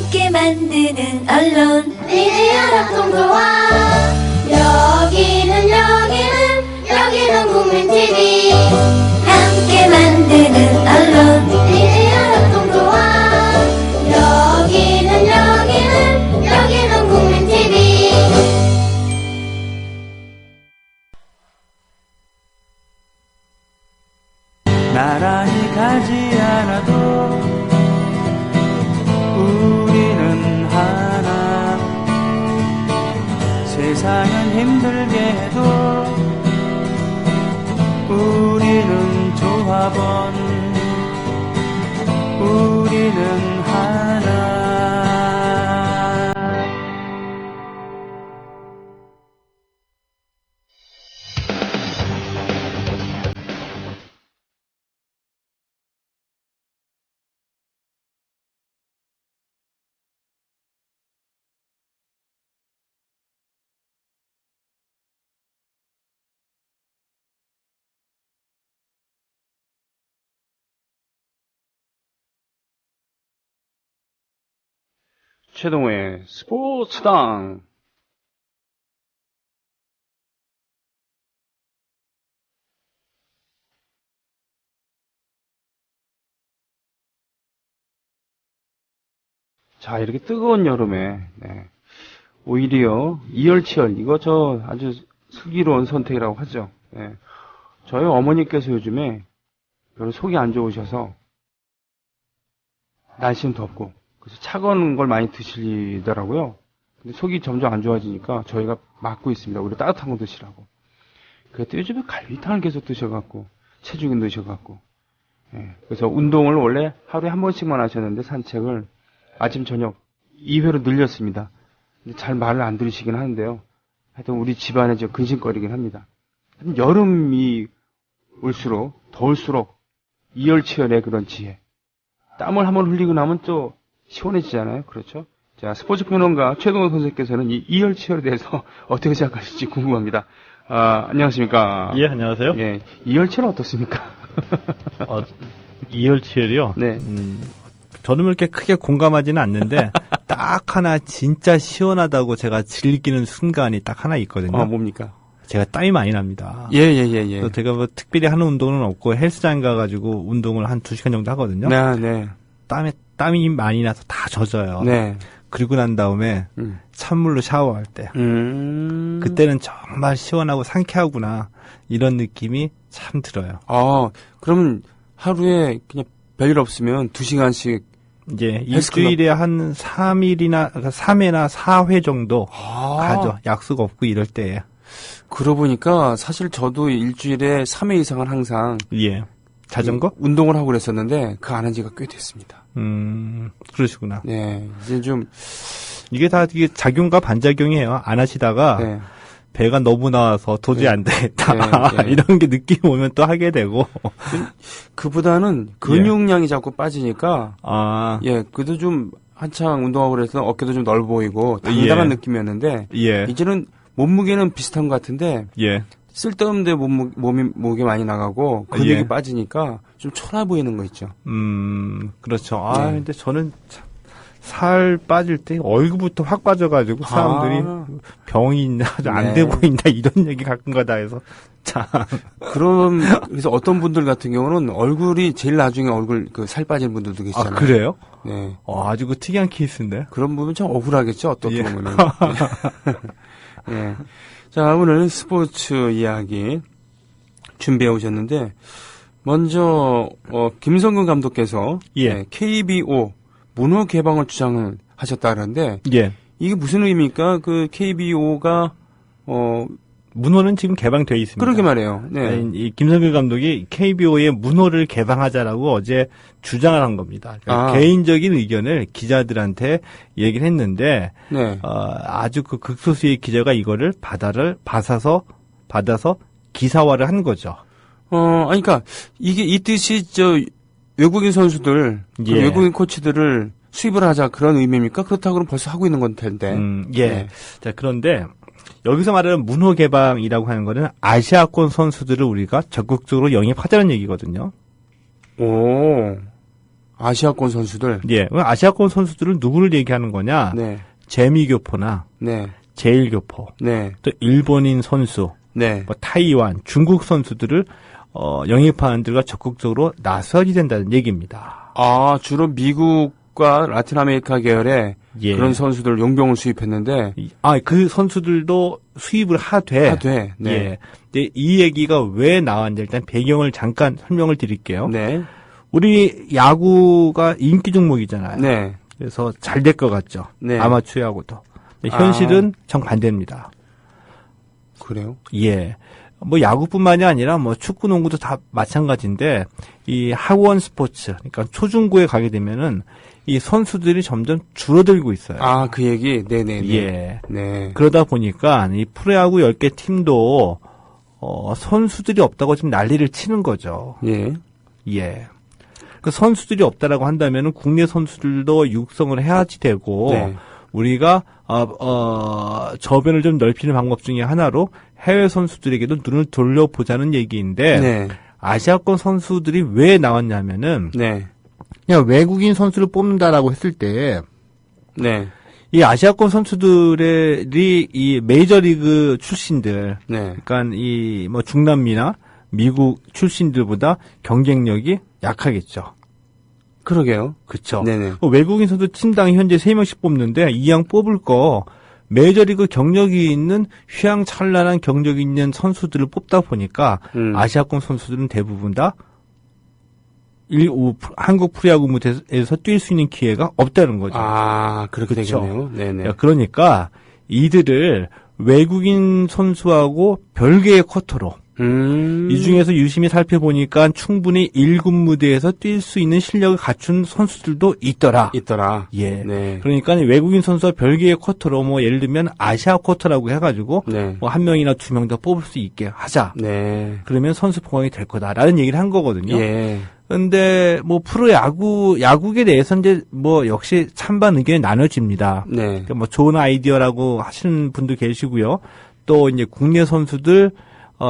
함께 만드는 언론 미디어 합동조합. 여기는 국민TV. 함께 만드는 언론 미디어 합동조합. 여기는 국민TV. 나란히 가지 않아도 우리는 하나. 세상은 힘들게 해도 우리는 조합원. 우리는 하나. 최동호의 스포츠당. 자, 이렇게 뜨거운 여름에 오히려 이열치열, 이거 저 아주 슬기로운 선택이라고 하죠. 저희 어머니께서 요즘에 별로 속이 안 좋으셔서 날씨는 덥고 그래서 차가운 걸 많이 드시더라고요. 근데 속이 점점 안 좋아지니까 저희가 막고 있습니다. 오히려 따뜻한 거 드시라고. 그랬더니 요즘에 갈비탕을 계속 드셔갖고 체중이 드셔갖고 그래서 운동을 원래 하루에 한 번씩만 하셨는데 산책을 아침 저녁 2회로 늘렸습니다. 근데 잘 말을 안 들으시긴 하는데요. 하여튼 우리 집안에 저 근심거리긴 합니다. 여름이 올수록 더울수록 이열치열의 그런 지혜. 땀을 한번 흘리고 나면 또 시원해지잖아요. 그렇죠? 자, 스포츠 평론가 최동호 선생님께서는 이 이열치열에 대해서 어떻게 생각하실지 궁금합니다. 안녕하십니까? 예, 안녕하세요. 예, 이열치열 어떻습니까? 이열치열이요? 네. 저는 그렇게 크게 공감하지는 않는데, 딱 하나 진짜 시원하다고 제가 즐기는 순간이 딱 하나 있거든요. 뭡니까? 제가 땀이 많이 납니다. 예. 그래서 제가 뭐 특별히 하는 운동은 없고 헬스장 가가지고 운동을 한 2시간 정도 하거든요. 네. 땀이 많이 나서 다 젖어요. 네. 그리고 난 다음에 찬물로 샤워할 때 그때는 정말 시원하고 상쾌하구나 이런 느낌이 참 들어요. 그러면 하루에 그냥 별일 없으면 2시간씩 이제 일주일에 한 3일이나 3회나 4회 정도 가죠. 약속 없고 이럴 때에. 그러고 보니까 사실 저도 일주일에 3회 이상은 항상 자전거? 운동을 하고 그랬었는데 그 안 한 지가 꽤 됐습니다. 그러시구나. 네. 이제 좀 이게 다 이게 작용과 반작용이에요. 안 하시다가 배가 너무 나와서 도저히 안 되겠다. 이런 게 느낌이 오면 또 하게 되고. 그보다는 근육량이 자꾸 빠지니까 그래도 좀 한창 운동하고 그래서 어깨도 좀 넓어 보이고 당당한 느낌이었는데 이제는 몸무게는 비슷한 것 같은데 쓸데없는데 몸이 많이 나가고 근육이 빠지니까 좀 초라해 보이는 거 있죠. 그렇죠. 근데 저는 살 빠질 때 얼굴부터 확 빠져가지고 사람들이 병이 있나 안 돼 보인다 이런 얘기 가끔가다 해서 참. 그래서 어떤 분들 같은 경우는 얼굴이 제일 나중에 얼굴 그 살 빠진 분들도 계시잖아요. 그래요? 네. 아주 그 특이한 케이스인데. 그런 부분 참 억울하겠죠. 어떻게 보면은. 자, 오늘 스포츠 이야기 준비해 오셨는데 먼저 김성근 감독께서 KBO 문호 개방을 주장을 하셨다는데 이게 무슨 의미입니까? 그 KBO가 문호는 지금 개방되어 있습니다. 그러게 말해요. 네. 이 김성근 감독이 KBO의 문호를 개방하자라고 어제 주장을 한 겁니다. 그러니까 개인적인 의견을 기자들한테 얘기를 했는데 아주 그 극소수의 기자가 이거를 받아서 기사화를 한 거죠. 그러니까 이게 이 뜻이 외국인 선수들, 외국인 코치들을 수입을 하자 그런 의미입니까? 그렇다고 그러면 벌써 하고 있는 건 텐데. 자, 그런데 여기서 말하는 문호 개방이라고 하는 거는 아시아권 선수들을 우리가 적극적으로 영입하자는 얘기거든요. 아시아권 선수들. 예. 아시아권 선수들은 누구를 얘기하는 거냐? 네. 재미교포나 네. 제일교포, 네. 또 일본인 선수, 네. 뭐 타이완, 중국 선수들을 영입하는 데가 적극적으로 나서야 된다는 얘기입니다. 아, 주로 미국과 라틴 아메리카 계열의 예. 그런 선수들 용병을 수입했는데 그 선수들도 수입을 하되 네. 예. 근데 이 얘기가 왜 나왔는지 일단 배경을 잠깐 설명을 드릴게요. 네. 우리 야구가 인기 종목이잖아요. 네. 그래서 잘 될 것 같죠. 네. 아마추어 야구도. 현실은 정반대입니다. 그래요? 예. 뭐 야구뿐만이 아니라 뭐 축구, 농구도 다 마찬가지인데 이 학원 스포츠, 그러니까 초중고에 가게 되면은 이 선수들이 점점 줄어들고 있어요. 아, 그 얘기? 네네. 예. 네. 그러다 보니까 이 프로야구 10개 팀도 선수들이 없다고 지금 난리를 치는 거죠. 예. 예. 그 선수들이 없다라고 한다면은 국내 선수들도 육성을 해야지 되고 네. 우리가 저변을 좀 넓히는 방법 중에 하나로 해외 선수들에게도 눈을 돌려보자는 얘기인데 네. 아시아권 선수들이 왜 나왔냐면은 네. 그냥 외국인 선수를 뽑는다라고 했을 때 네. 이 아시아권 선수들이 이 메이저리그 출신들, 네. 그러니까 이 뭐 중남미나 미국 출신들보다 경쟁력이 약하겠죠. 그러게요. 그렇죠. 네네. 외국인 선수 팀당 현재 3명씩 뽑는데 이왕 뽑을 거 메이저리그 경력이 있는 휘황찬란한 경력이 있는 선수들을 뽑다 보니까 아시아권 선수들은 대부분 다 한국 프로야구 무대에서 뛸 수 있는 기회가 없다는 거죠. 아, 그렇게 그쵸? 되겠네요. 네네. 그러니까 이들을 외국인 선수하고 별개의 쿼터로 이 중에서 유심히 살펴보니까 충분히 1군 무대에서 뛸 수 있는 실력을 갖춘 선수들도 있더라. 예. 네. 그러니까 외국인 선수와 별개의 쿼터로 뭐 예를 들면 아시아 쿼터라고 해가지고 네. 뭐 한 명이나 두 명 더 뽑을 수 있게 하자. 네. 그러면 선수 보강이 될 거다라는 얘기를 한 거거든요. 예. 근데 뭐 프로 야구에 대해서 이제 뭐 역시 찬반 의견이 나눠집니다. 네. 그러니까 뭐 좋은 아이디어라고 하시는 분도 계시고요. 또 이제 국내 선수들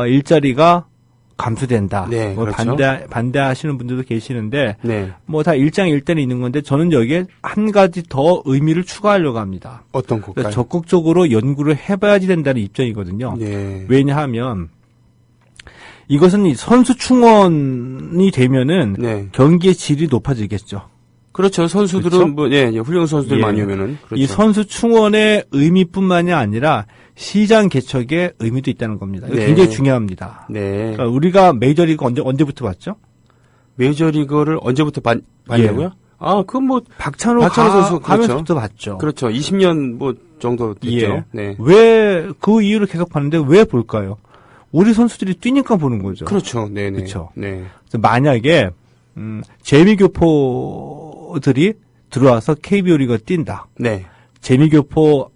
일자리가 감소된다. 네, 뭐 그렇죠. 반대하시는 분들도 계시는데 네. 뭐 다 일장일단이 있는 건데 저는 여기에 한 가지 더 의미를 추가하려고 합니다. 어떤 걸까요? 적극적으로 연구를 해봐야지 된다는 입장이거든요. 네. 왜냐하면 이것은 이 선수 충원이 되면은 네. 경기의 질이 높아지겠죠. 그렇죠. 선수들은 그렇죠? 뭐 훌륭한 선수들 예. 많이 오면은 그렇죠. 이 선수 충원의 의미뿐만이 아니라 시장 개척의 의미도 있다는 겁니다. 이거 네. 굉장히 중요합니다. 네. 그러니까 우리가 메이저리그 언제부터 봤죠? 메이저리그를 언제부터 봤냐고요? 예. 아, 그건 뭐 박찬호 선수 하면서부터 봤죠. 그렇죠. 20년 뭐 정도 됐죠. 예. 네. 왜 그 이유를 계속 봤는데 왜 볼까요? 우리 선수들이 뛰니까 보는 거죠. 그렇죠. 네, 네. 그렇죠. 네. 그래서 만약에 재미교포들이 들어와서 KBO 리그가 뛴다. 네. 재미교포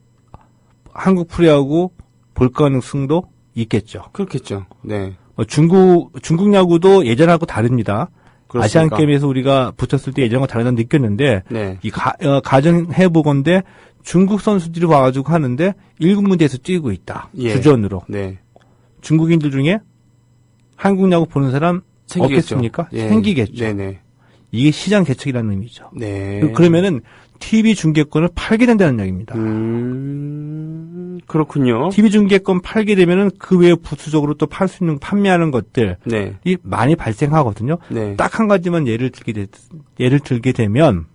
한국 프로야구 볼 가능성도 있겠죠. 그렇겠죠. 네. 중국 야구도 예전하고 다릅니다. 그렇습니까? 아시안 게임에서 우리가 붙었을 때 예전과 다르다는 느꼈는데 네. 이 가정해 보건데 중국 선수들이 와가지고 하는데 1군 무대에서 뛰고 있다. 예. 주전으로. 네. 중국인들 중에 한국 야구 보는 사람 생기겠죠. 없겠습니까? 예. 생기겠죠. 네네. 이게 시장 개척이라는 의미죠. 네. 그러면은 TV 중계권을 팔게 된다는 얘기입니다. 그렇군요. TV 중계권 팔게 되면은 그 외에 부수적으로 또 팔 수 있는 판매하는 것들이 네. 많이 발생하거든요. 네. 딱 한 가지만 예를 들게 되면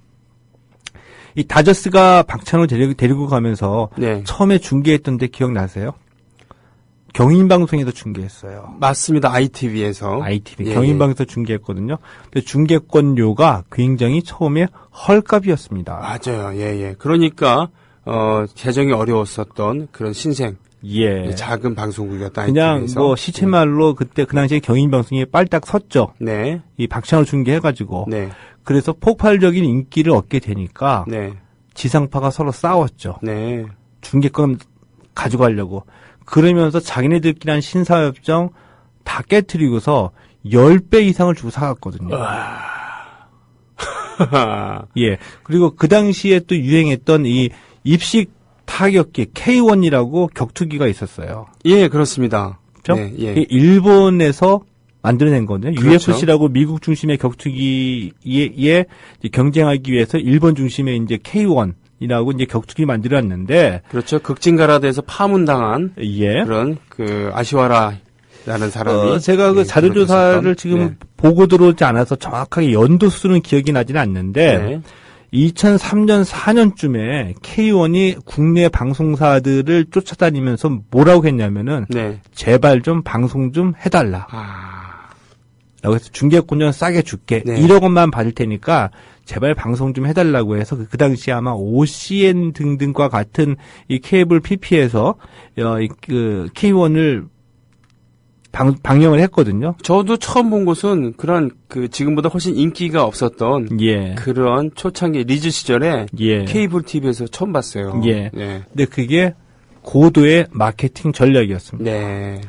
이 다저스가 박찬호 데리고 가면서 네. 처음에 중계했던 데 기억나세요? 경인방송에서 중계했어요. 맞습니다. ITV에서. ITV 예, 경인방송에서 중계했거든요. 근데 중계권료가 굉장히 처음에 헐값이었습니다. 맞아요. 예, 예. 그러니까 재정이 어려웠었던 그런 신생 예. 작은 방송국이었다. 그냥 ITV에서. 뭐 시체말로 그때 그 당시에 경인방송이 빨딱 섰죠. 네. 이 박찬호 중계해가지고. 네. 그래서 폭발적인 인기를 얻게 되니까 네. 지상파가 서로 싸웠죠. 네. 중계권 가져가려고. 그러면서 자기네들끼리 한 신사협정 다 깨트리고서 10배 이상을 주고 사갔거든요. 예. 그리고 그 당시에 또 유행했던 이 입식 타격기 K1이라고 격투기가 있었어요. 예, 그렇습니다. 그렇죠? 네, 예. 일본에서 만들어낸 거거든요. 그렇죠. UFC라고 미국 중심의 격투기에 경쟁하기 위해서 일본 중심의 이제 K1이라고 이제 격투기 만들어놨는데. 그렇죠. 극진가라드에서 파문당한. 예. 그런, 아시와라라는 사람이. 제가 그 자료조사를 지금 네. 보고 들어오지 않아서 정확하게 연도수는 기억이 나지는 않는데. 네. 2003년, 4년쯤에 K1이 국내 방송사들을 쫓아다니면서 뭐라고 했냐면은. 네. 제발 좀 방송 좀 해달라. 라고 해서 중계권료 싸게 줄게. 네. 1억 원만 받을 테니까 제발 방송 좀 해달라고 해서 그 당시에 아마 OCN 등등과 같은 이 케이블 PP에서 그 K1을 방영을 했거든요. 저도 처음 본 곳은 그런 지금보다 훨씬 인기가 없었던 예. 그런 초창기 리즈 시절에 예. 케이블 TV에서 처음 봤어요. 예. 네. 근데 그게 고도의 마케팅 전략이었습니다. 네.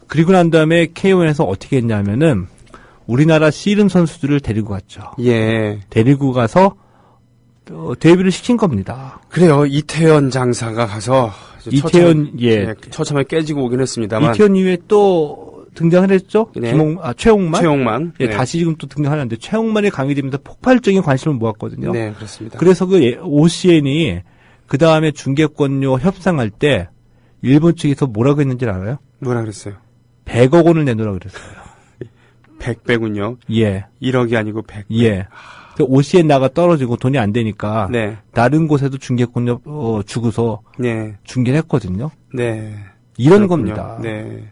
그리고 난 다음에 K1에서 어떻게 했냐면은 우리나라 씨름 선수들을 데리고 갔죠. 예. 데리고 가서 데뷔를 시킨 겁니다. 그래요. 이태원 장사가 가서 이태원 예. 처참하게 깨지고 오긴 했습니다만. 이태원 이후에 또 등장을 했죠. 네. 최홍만. 예, 네. 다시 지금 또 등장하는데 최홍만이 강의되면서 폭발적인 관심을 모았거든요. 네, 그렇습니다. 그래서 그 OCN이 그 다음에 중계권료 협상할 때 일본 측에서 뭐라고 했는지 알아요? 뭐라 그랬어요? 100억 원을 내놓으라고 그랬어요. 100배군요. 예. 1억이 아니고 100배. 예. OCN 나가 떨어지고 돈이 안 되니까 네. 다른 곳에도 중계권료 주고서 네. 중계를 했거든요. 네. 이런 그렇군요. 겁니다. 네.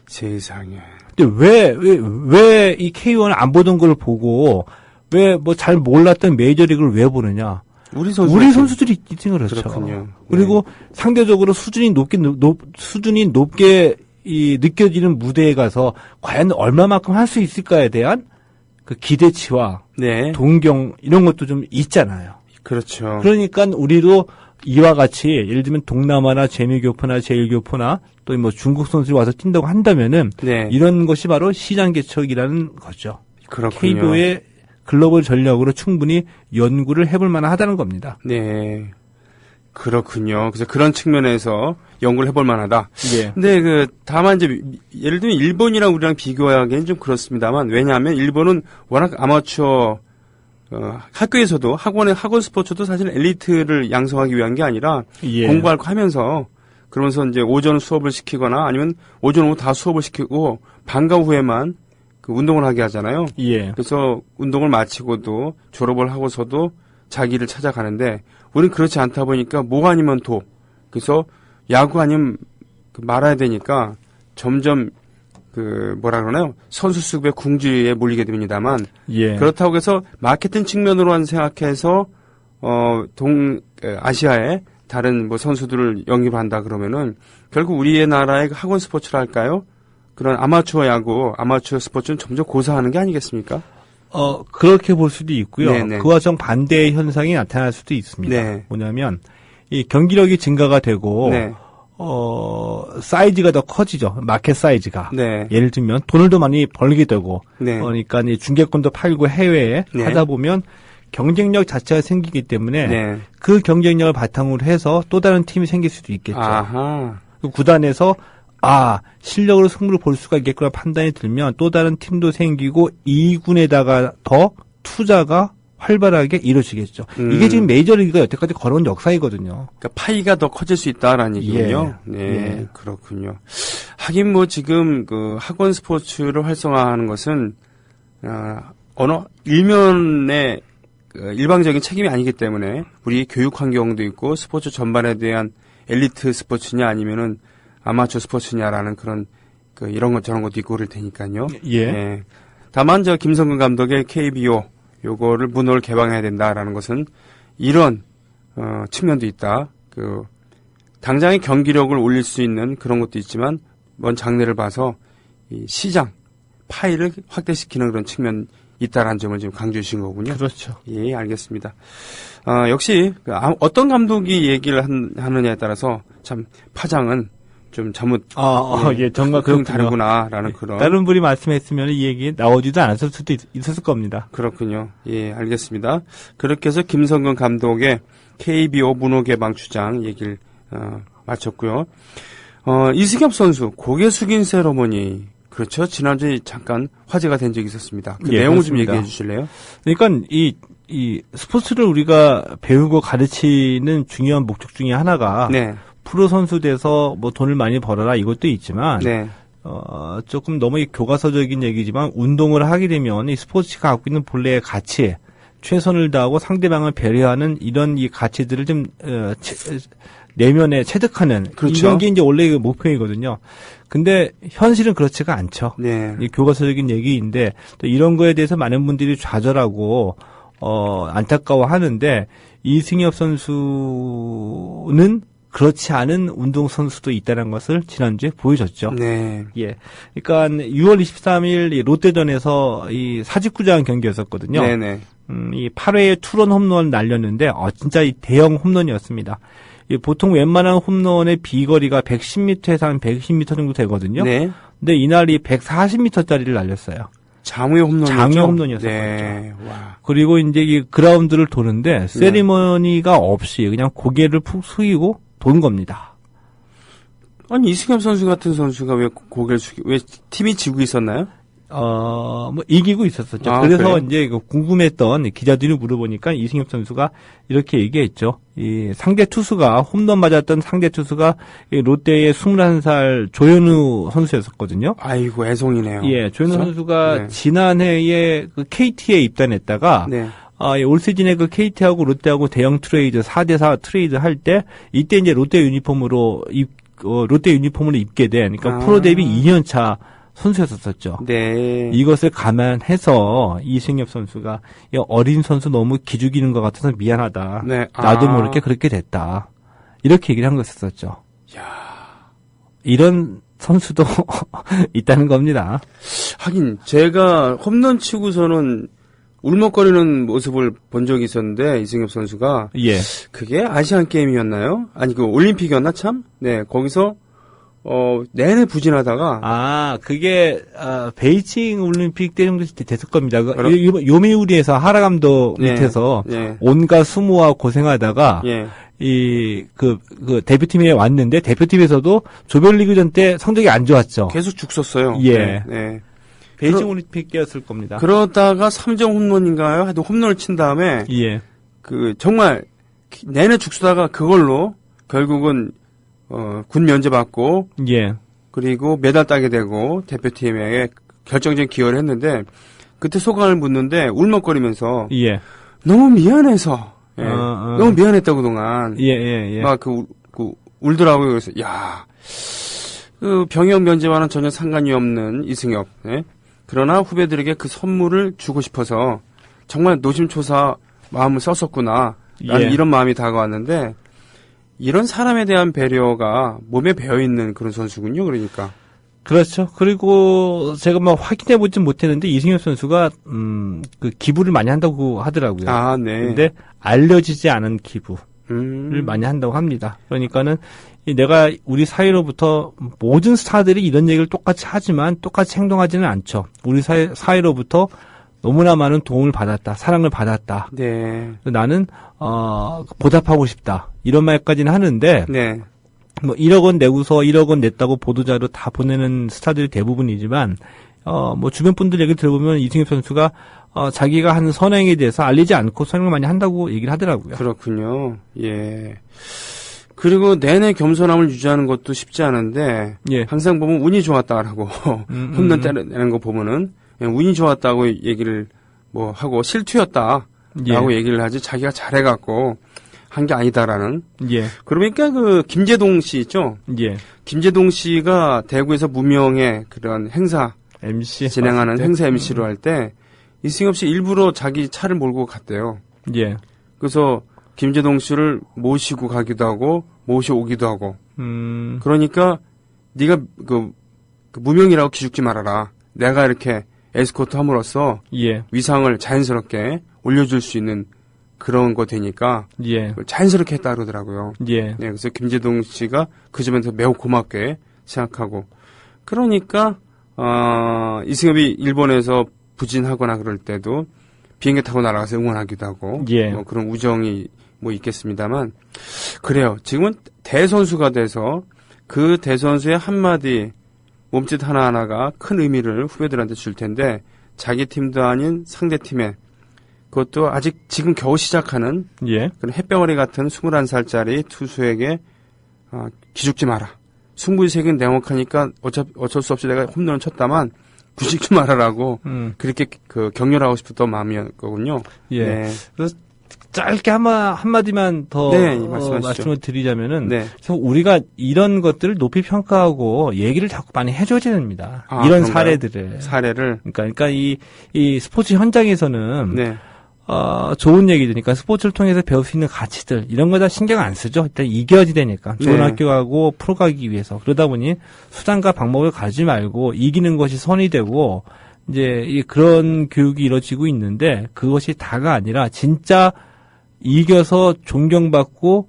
세상에. 근데 왜 이 K1을 안 보던 걸 보고 왜 뭐 잘 몰랐던 메이저리그를 왜 보느냐? 우리 선수들이 1등을 했죠. 그렇군요. 그리고 상대적으로 수준이 높게 느껴지는 무대에 가서 과연 얼마만큼 할 수 있을까에 대한 그 기대치와 네. 동경 이런 것도 좀 있잖아요. 그렇죠. 그러니까 우리도 이와 같이 예를 들면 동남아나 제미교포나 제일교포나 또 뭐 중국 선수들이 와서 뛴다고 한다면은 네. 이런 것이 바로 시장 개척이라는 거죠. 그렇군요. KBO의 글로벌 전략으로 충분히 연구를 해볼 만하다는 겁니다. 네. 그렇군요. 그래서 그런 측면에서 연구를 해볼 만하다. 예. 근데 다만 이제 예를 들면 일본이랑 우리랑 비교하기엔 좀 그렇습니다만 왜냐하면 일본은 워낙 아마추어 학교에서도 학원 스포츠도 사실 엘리트를 양성하기 위한 게 아니라 예. 공부할 거 하면서 그러면서 이제 오전 수업을 시키거나 아니면 오전 오후 다 수업을 시키고 방과 후에만 운동을 하게 하잖아요. 예. 그래서 운동을 마치고도 졸업을 하고서도 자기를 찾아가는데 우리는 그렇지 않다 보니까 뭐 아니면 도. 그래서 야구 아니면 말아야 되니까 점점 뭐라 그러나요? 선수 수급의 궁지에 몰리게 됩니다만 예. 그렇다고 해서 마케팅 측면으로만 생각해서 아시아의 다른 뭐 선수들을 영입한다 그러면은 결국 우리의 나라의 학원 스포츠랄까요? 그런 아마추어 야구, 아마추어 스포츠는 점점 고사하는 게 아니겠습니까? 그렇게 볼 수도 있고요. 네네. 그와 정반대의 현상이 나타날 수도 있습니다. 네. 뭐냐면 이 경기력이 증가가 되고 네. 사이즈가 더 커지죠. 마켓 사이즈가. 네. 예를 들면 돈을 더 많이 벌게 되고 네. 그러니까 이 중계권도 팔고 해외에 네. 하다 보면 경쟁력 자체가 생기기 때문에 네. 그 경쟁력을 바탕으로 해서 또 다른 팀이 생길 수도 있겠죠. 아하. 그 구단에서 실력으로 승부를 볼 수가 있겠구나 판단이 들면 또 다른 팀도 생기고 2군에다가 더 투자가 활발하게 이루어지겠죠. 이게 지금 메이저리그가 여태까지 걸어온 역사이거든요. 그러니까 파이가 더 커질 수 있다라는 얘기군요. 예. 네, 예. 그렇군요. 하긴 뭐 지금 학원 스포츠를 활성화하는 것은 어느 일면의 일방적인 책임이 아니기 때문에 우리 교육 환경도 있고 스포츠 전반에 대한 엘리트 스포츠냐 아니면은 아마추어 스포츠냐라는 그런 이런 것 저런 것도 있고 그럴 테니까요. 예. 예. 다만 김성근 감독의 KBO 요거를 문호를 개방해야 된다라는 것은 이런 측면도 있다. 당장의 경기력을 올릴 수 있는 그런 것도 있지만 먼 장래를 봐서 이 시장 파이를 확대시키는 그런 측면 있다라는 점을 지금 강조해 주신 거군요. 그렇죠. 예, 알겠습니다. 역시 어떤 감독이 얘기를 하느냐에 따라서 참 파장은 좀 잘못 예, 정말 그렇군요. 다르구나라는 그런 다른 분이 말씀했으면 이 얘기 나오지도 않았을 수도 있었을 겁니다. 그렇군요. 예, 알겠습니다. 그렇게 해서 김성근 감독의 KBO 문호 개방 주장 얘기를 마쳤고요. 이승엽 선수 고개 숙인 세러머니 그렇죠. 지난주에 잠깐 화제가 된 적이 있었습니다. 그 예, 내용을 그렇습니다. 좀 얘기해 주실래요? 그러니까 이 스포츠를 우리가 배우고 가르치는 중요한 목적 중에 하나가 네. 프로 선수 돼서 뭐 돈을 많이 벌어라 이것도 있지만 네. 조금 너무 교과서적인 얘기지만 운동을 하게 되면 이 스포츠가 갖고 있는 본래의 가치, 최선을 다하고 상대방을 배려하는 이런 이 가치들을 좀 내면에 체득하는 그렇죠. 이런 게 이제 원래 그 목표이거든요. 근데 현실은 그렇지가 않죠. 네. 이 교과서적인 얘기인데 또 이런 거에 대해서 많은 분들이 좌절하고 안타까워하는데 이승엽 선수는 그렇지 않은 운동선수도 있다는 것을 지난주에 보여줬죠. 네. 예. 그러니까 6월 23일 이 롯데전에서 이 사직구장 경기였었거든요. 네네. 이 8회에 투런 홈런 날렸는데, 진짜 이 대형 홈런이었습니다. 보통 웬만한 홈런의 비거리가 110m에서 한 120m 정도 되거든요. 네. 근데 이날이 140m짜리를 날렸어요. 장외 홈런이었죠. 장외 홈런이었었죠. 네. 와. 그리고 이제 이 그라운드를 도는데 세리머니가 없이 그냥 고개를 푹 숙이고 돈 겁니다. 아니 이승엽 선수 같은 선수가 왜 고개를 숙이고 왜 팀이 지고 있었나요? 뭐 이기고 있었었죠. 아, 그래서 그래요? 이제 궁금했던 기자들이 물어보니까 이승엽 선수가 이렇게 얘기했죠. 이 상대 투수가 홈런 맞았던 상대 투수가 이 롯데의 21살 조현우 선수였었거든요. 아이고 애송이네요. 예, 조현우 그렇죠? 선수가 네. 지난해에 그 KT에 입단했다가 네. 올 시즌에 그 KT하고 롯데하고 대형 트레이드 4대4 트레이드 할 때 이때 이제 롯데 유니폼으로 입게 된 그러니까 프로 데뷔 2년 차 선수였었죠. 네. 이것을 감안해서 이승엽 선수가 어린 선수 너무 기죽이는 것 같아서 미안하다. 네. 나도 모르게 그렇게 됐다. 이렇게 얘기를 한 거였었죠. 이런 선수도 있다는 겁니다. 하긴 제가 홈런 치고서는 울먹거리는 모습을 본 적이 있었는데 이승엽 선수가 예. 그게 아시안 게임이었나요? 아니 그 올림픽이었나 참? 네 거기서 내내 부진하다가 그게 베이징 올림픽 때 정도 됐을 겁니다. 요미우리에서 하라 감독 네. 밑에서 네. 온갖 수모와 고생하다가 예. 그 대표팀에 왔는데 대표팀에서도 조별리그전 때 성적이 안 좋았죠. 계속 죽었어요. 예. 네. 네. 베이징 올림픽 때였을 겁니다. 그러다가 3점 홈런인가요? 하여튼 홈런을 친 다음에 예. 그 정말 내내 죽쓰다가 그걸로 결국은 군 면제받고 예. 그리고 메달 따게 되고 대표팀에 결정적인 기여를 했는데 그때 소감을 묻는데 울먹거리면서 예. 너무 미안해서 너무 미안했다 그동안 예. 막 울더라고요. 그래서 그 병역 면제와는 전혀 상관이 없는 이승엽. 예? 그러나 후배들에게 그 선물을 주고 싶어서 정말 노심초사 마음을 썼었구나. 라는 이런 마음이 다가왔는데 이런 사람에 대한 배려가 몸에 배어있는 그런 선수군요. 그러니까. 그렇죠. 그리고 제가 막 확인해보진 못했는데 이승엽 선수가 그 기부를 많이 한다고 하더라고요. 아, 네. 근데 알려지지 않은 기부를 많이 한다고 합니다. 그러니까는 내가 우리 사회로부터 모든 스타들이 이런 얘기를 똑같이 하지만 똑같이 행동하지는 않죠. 우리 사회로부터 너무나 많은 도움을 받았다, 사랑을 받았다. 네. 나는 보답하고 싶다. 이런 말까지는 하는데 네. 뭐 1억 원 내고서 1억 원 냈다고 보도자료 다 보내는 스타들이 대부분이지만 뭐 주변 분들 얘기 들어보면 이승엽 선수가 자기가 하는 선행에 대해서 알리지 않고 선행을 많이 한다고 얘기를 하더라고요. 그렇군요. 예. 그리고 내내 겸손함을 유지하는 것도 쉽지 않은데 예. 항상 보면 운이 좋았다라고 홈런 때리는 거 보면은 운이 좋았다고 얘기를 뭐 하고 실투였다라고 얘기를 하지 자기가 잘해갖고 한 게 아니다라는. 예. 그러니까 그 김재동 씨 있죠. 예. 김재동 씨가 대구에서 무명의 그런 행사 MC 진행하는 행사 MC로 할 때 이승엽 씨 일부러 자기 차를 몰고 갔대요. 예. 그래서 김재동 씨를 모시고 가기도 하고 모셔오기도 하고. 그러니까 네가 그 무명이라고 기죽지 말아라. 내가 이렇게 에스코트 함으로써 예. 위상을 자연스럽게 올려줄 수 있는 그런 거 되니까 예. 자연스럽게 했다 그러더라고요. 예. 네, 그래서 김재동 씨가 그 점에서 매우 고맙게 생각하고 그러니까 이승엽이 일본에서 부진하거나 그럴 때도 비행기 타고 날아가서 응원하기도 하고 예. 뭐 그런 우정이 뭐 있겠습니다만 그래요. 지금은 대선수가 돼서 그 대선수의 한마디 몸짓 하나하나가 큰 의미를 후배들한테 줄 텐데 자기 팀도 아닌 상대 팀에 그것도 아직 지금 겨우 시작하는 예. 그런 햇병아리 같은 21살짜리 투수에게 기죽지 마라. 승부의 세계는 냉혹하니까 어쩔 수 없이 내가 홈런을 쳤다만 기죽지 말아라고 그렇게 그 격려하고 싶었던 마음이었거든요. 예. 네. 그래서 짧게 한마디만 더 네, 말씀을 드리자면은 네. 그래서 우리가 이런 것들을 높이 평가하고 얘기를 자꾸 많이 해줘야 됩니다. 그런가요? 이런 사례를 그러니까 이 스포츠 현장에서는 네. 좋은 얘기들이니까 스포츠를 통해서 배울 수 있는 가치들 이런 거 다 신경 안 쓰죠. 일단 이겨야지 되니까 좋은 네. 학교 가고 프로 가기 위해서 그러다 보니 수단과 방법을 가지 말고 이기는 것이 선이 되고 이제 그런 교육이 이루어지고 있는데 그것이 다가 아니라 진짜 이겨서 존경받고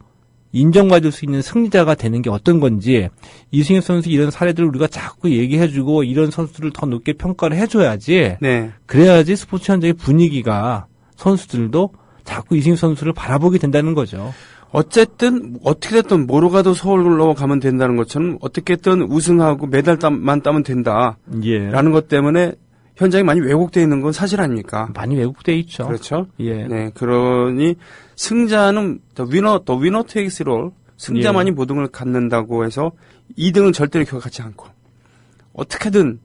인정받을 수 있는 승리자가 되는 게 어떤 건지 이승엽 선수 이런 사례들을 우리가 자꾸 얘기해주고 이런 선수들을 더 높게 평가를 해줘야지. 네. 그래야지 스포츠 현장의 분위기가 선수들도 자꾸 이승엽 선수를 바라보게 된다는 거죠. 어쨌든 어떻게 됐든 뭐로 가도 서울로 가면 된다는 것처럼 어떻게든 우승하고 메달만 따면 된다. 예. 라는 것 때문에 현장이 많이 왜곡되어 있는 건 사실 아닙니까? 많이 왜곡되어 있죠. 그렇죠. 예. 네, 그러니 승자는 the winner takes it all. 승자만이 모든 걸 갖는다고 해서 2등은 절대로 기억하지 않고 어떻게든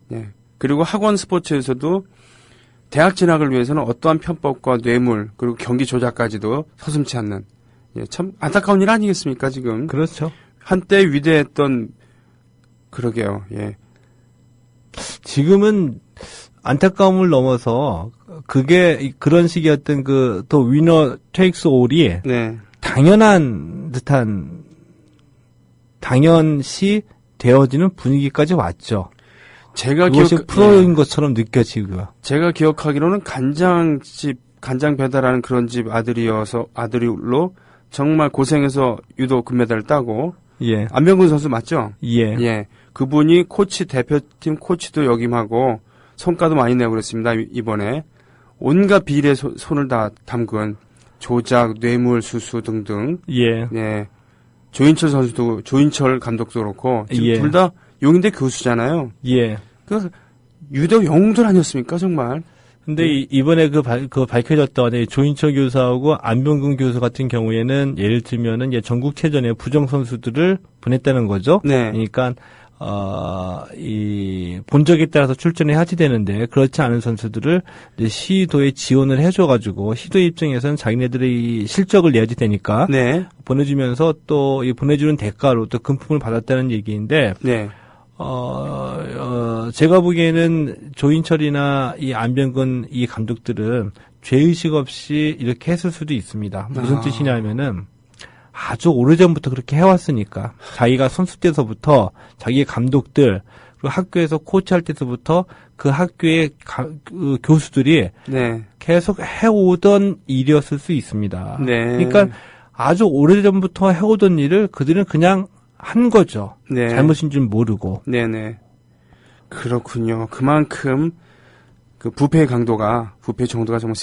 네. 그리고 학원 스포츠에서도 대학 진학을 위해서는 어떠한 편법과 뇌물 그리고 경기 조작까지도 서슴지 않는 참 안타까운 일 아니겠습니까 지금? 그렇죠. 한때 위대했던 그러게요. 예. 지금은 안타까움을 넘어서 그게 그런 식이었던 또 위너 테이크스 올이 네. 당연한 듯한 당연시 되어지는 분위기까지 왔죠. 그것이 프로인 것처럼 느껴지고요. 제가 기억하기로는 간장 배달하는 그런 집 아들로 정말 고생해서 유도 금메달을 따고 예. 안병근 선수 맞죠? 예. 예. 그분이 대표팀 코치도 역임하고 성과도 많이 내고 그랬습니다. 이번에 온갖 비리에 손을 다 담근 조작, 뇌물, 수수 등등. 예. 네. 조인철 감독도 그렇고 지금 예. 둘 다 용인대 교수잖아요. 예. 그 유도 영웅들 아니었습니까, 정말? 근데 이번에 밝혀졌던 조인철 교수하고 안병근 교수 같은 경우에는 예를 들면은 전국체전에 부정 선수들을 보냈다는 거죠. 네. 그러니까 이 본적에 따라서 출전해야지 되는데 그렇지 않은 선수들을 이제 시도에 지원을 해줘가지고 시도 입장에서는 자기네들의 실적을 내야지 되니까 네. 보내주면서 또 이 보내주는 대가로 또 금품을 받았다는 얘기인데. 네. 제가 보기에는 조인철이나 이 안병근 이 감독들은 죄의식 없이 이렇게 했을 수도 있습니다. 무슨 뜻이냐면은 아주 오래전부터 그렇게 해왔으니까 자기가 선수 때서부터 자기의 감독들 그리고 학교에서 코치할 때서부터 그 학교의 그 교수들이 네. 계속 해오던 일이었을 수 있습니다. 네. 그러니까 아주 오래전부터 해오던 일을 그들은 그냥 한 거죠. 네. 잘못인 줄 모르고. 네네. 그렇군요. 그만큼 그 부패 정도가 정말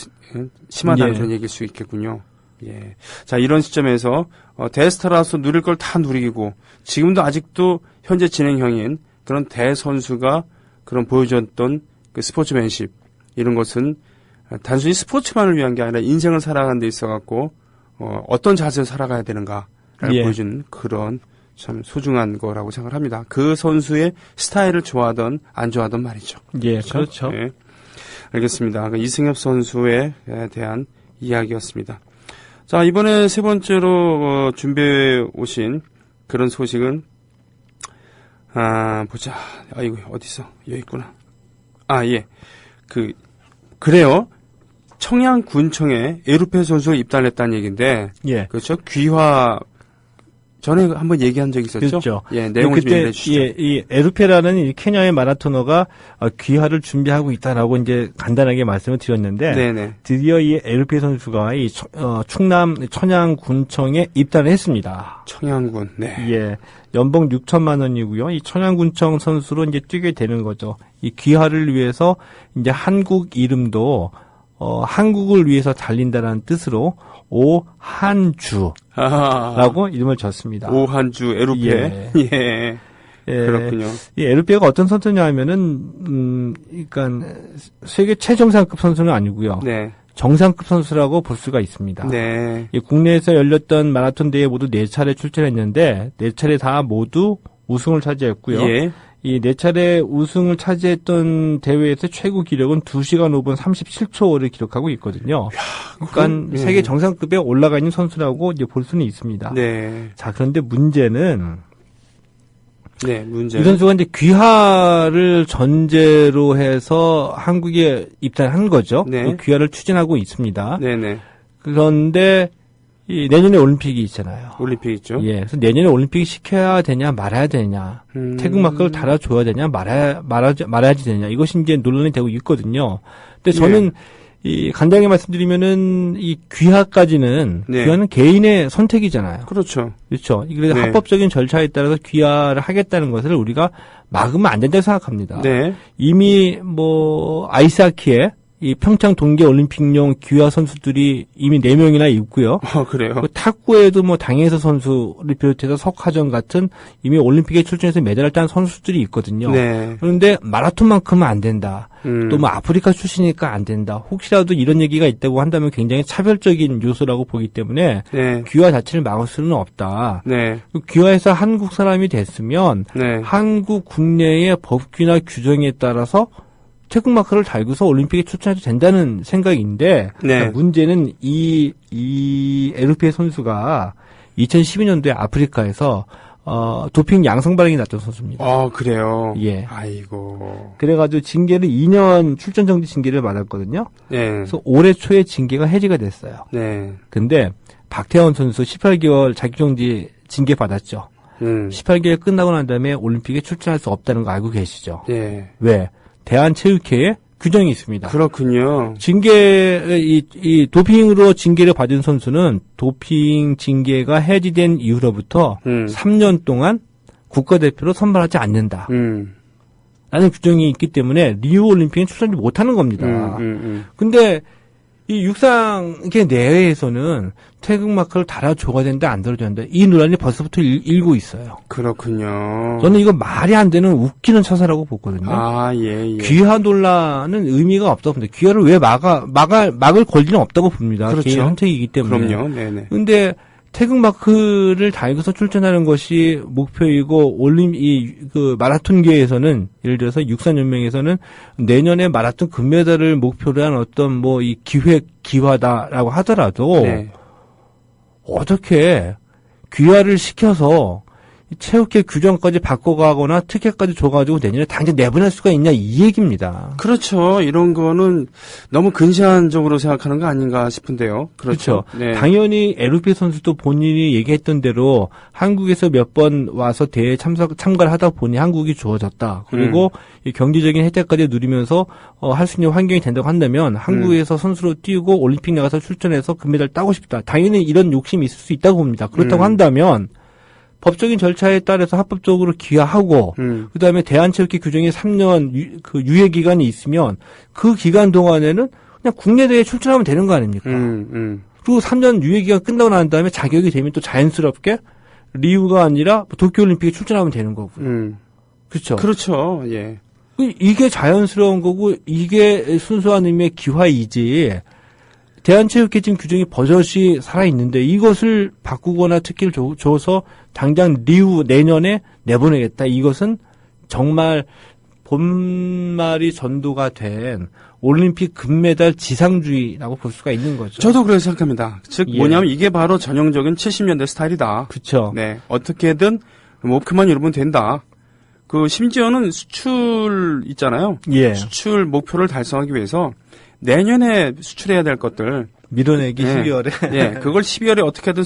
심하다는 그런 얘기일 수 있겠군요. 예. 자, 이런 시점에서 대스타라서 누릴 걸 다 누리고 지금도 아직도 현재 진행형인 그런 대선수가 그런 보여줬던 그 스포츠맨십 이런 것은 단순히 스포츠만을 위한 게 아니라 인생을 살아가는 데 있어갖고 어떤 자세로 살아가야 되는가를 보여주는 그런 참 소중한 거라고 생각을 합니다. 그 선수의 스타일을 좋아하던 안 좋아하던 말이죠. 예, 그렇죠. 네. 알겠습니다. 이승엽 선수에 대한 이야기였습니다. 자, 이번에 세 번째로 준비해 오신 그런 소식은 보자. 이거 어딨어? 여기 있구나. 예. 그래요. 청양군청에 에루페 선수가 입단했다는 얘기인데 예. 그렇죠? 귀화 전에 한번 얘기한 적이 있었죠? 그렇죠. 예, 내용을 좀 얘기해 주시죠. 이 에루페라는 이 케냐의 마라토너가 귀화를 준비하고 있다라고 이제 간단하게 말씀을 드렸는데 네네. 드디어 이 에루페 선수가 이 충남 천양군청에 입단을 했습니다. 청양군. 네. 예. 연봉 6천만 원이고요. 이 천양군청 선수로 이제 뛰게 되는 거죠. 이 귀화를 위해서 이제 한국 이름도 한국을 위해서 달린다라는 뜻으로 오한주라고 이름을 졌습니다. 오한주 에루페. 예. 예. 그렇군요. 이 에르페가 어떤 선수냐 하면은, 그러니까 세계 최정상급 선수는 아니고요. 네. 정상급 선수라고 볼 수가 있습니다. 네. 이 국내에서 열렸던 마라톤 대회 모두 4차례 출전했는데 4차례 다 모두 우승을 차지했고요. 예. 이 4차례 우승을 차지했던 대회에서 최고 기록은 2시간 5분 37초를 기록하고 있거든요. 그러니까 세계 정상급에 올라가 있는 선수라고 이제 볼 수는 있습니다. 네. 자, 그런데 문제는 문제. 이 선수가 이제 귀화를 전제로 해서 한국에 입단한 거죠. 네. 그 귀화를 추진하고 있습니다. 네네. 그런데 이 내년에 올림픽이 있잖아요. 올림픽 있죠. 예, 그래서 내년에 올림픽 시켜야 되냐 말아야 되냐, 태극마크를 달아줘야 되냐 말아야지 되냐, 이것이 이제 논란이 되고 있거든요. 근데 저는 이 간단하게 말씀드리면은 이 귀화까지는 귀화는 개인의 선택이잖아요. 그렇죠. 그렇죠. 그래서 합법적인 절차에 따라서 귀화를 하겠다는 것을 우리가 막으면 안 된다고 생각합니다. 네. 이미 뭐 아이스하키에 이 평창 동계 올림픽용 귀화 선수들이 이미 4명이나 있고요. 그래요? 탁구에도 뭐 당해서 선수를 비롯해서 석하정 같은 이미 올림픽에 출전해서 메달을 딴 선수들이 있거든요. 네. 그런데 마라톤만큼은 안 된다. 또 뭐 아프리카 출신이니까 안 된다. 혹시라도 이런 얘기가 있다고 한다면 굉장히 차별적인 요소라고 보기 때문에 귀화 자체를 막을 수는 없다. 네. 귀화해서 한국 사람이 됐으면 한국 국내의 법규나 규정에 따라서 태극마크를 달고서 올림픽에 출전해도 된다는 생각인데 문제는 이 에르페 선수가 2012년도에 아프리카에서 도핑 양성 반응이 났던 선수입니다. 아, 그래요? 예. 아이고. 그래가지고 징계를 2년 출전 정지 징계를 받았거든요. 네. 그래서 올해 초에 징계가 해지가 됐어요. 네. 근데 박태원 선수 18개월 자격정지 징계 받았죠. 18개월 끝나고 난 다음에 올림픽에 출전할 수 없다는 거 알고 계시죠? 네. 왜? 대한체육회에 규정이 있습니다. 그렇군요. 이 도핑으로 징계를 받은 선수는 도핑 징계가 해지된 이후로부터 3년 동안 국가대표로 선발하지 않는다. 라는 규정이 있기 때문에 리우 올림픽에 출전하지 못하는 겁니다. 근데 이 육상계 내외에서는 태극마크를 달아줘야 된다, 안 달아줘야 된다. 이 논란이 벌써부터 일고 있어요. 그렇군요. 저는 이거 말이 안 되는 웃기는 처사라고 보거든요. 아, 예. 귀화 논란은 의미가 없다고 봅니다. 귀화를 왜 막을 권리는 없다고 봅니다. 그렇죠. 개인 선택이기 때문에. 그럼요. 네네. 근데 태극마크를 달고서 출전하는 것이 목표이고 마라톤계에서는 예를 들어서 육상연맹에서는 내년에 마라톤 금메달을 목표로 한 어떤 뭐 이 기화다라고 하더라도 어떻게 귀화를 시켜서 체육회 규정까지 바꿔가거나 특혜까지 줘가지고 내년에 당장 내보낼 수가 있냐 이 얘기입니다. 그렇죠. 이런 거는 너무 근시안적으로 생각하는 거 아닌가 싶은데요. 그렇죠. 네. 당연히 에르페 선수도 본인이 얘기했던 대로 한국에서 몇 번 와서 대회에 참가를 하다 보니 한국이 주어졌다. 그리고 이 경제적인 혜택까지 누리면서 할 수 있는 환경이 된다고 한다면 한국에서 선수로 뛰고 올림픽 나가서 출전해서 금메달 따고 싶다. 당연히 이런 욕심이 있을 수 있다고 봅니다. 그렇다고 한다면 법적인 절차에 따라서 합법적으로 귀화하고 그다음에 대한체육회 규정에 3년 유예 기간이 있으면 그 기간 동안에는 그냥 국내 대회에 출전하면 되는 거 아닙니까? 그리고 3년 유예 기간 끝나고 난 다음에 자격이 되면 또 자연스럽게 리우가 아니라 도쿄올림픽에 출전하면 되는 거고요. 그렇죠? 그렇죠. 예. 이게 자연스러운 거고 이게 순수한 의미의 귀화이지. 대한체육회 지금 규정이 버젓이 살아있는데 이것을 바꾸거나 특혜를 줘서 당장 리우 내년에 내보내겠다. 이것은 정말 본말이 전도가 된 올림픽 금메달 지상주의라고 볼 수가 있는 거죠. 저도 그렇게 생각합니다. 즉 뭐냐면 이게 바로 전형적인 70년대 스타일이다. 그렇죠. 네, 어떻게든 목표만 이루면 된다. 심지어는 수출 있잖아요. 수출 목표를 달성하기 위해서 내년에 수출해야 될 것들 밀어내기 12월에 예, 그걸 12월에 어떻게든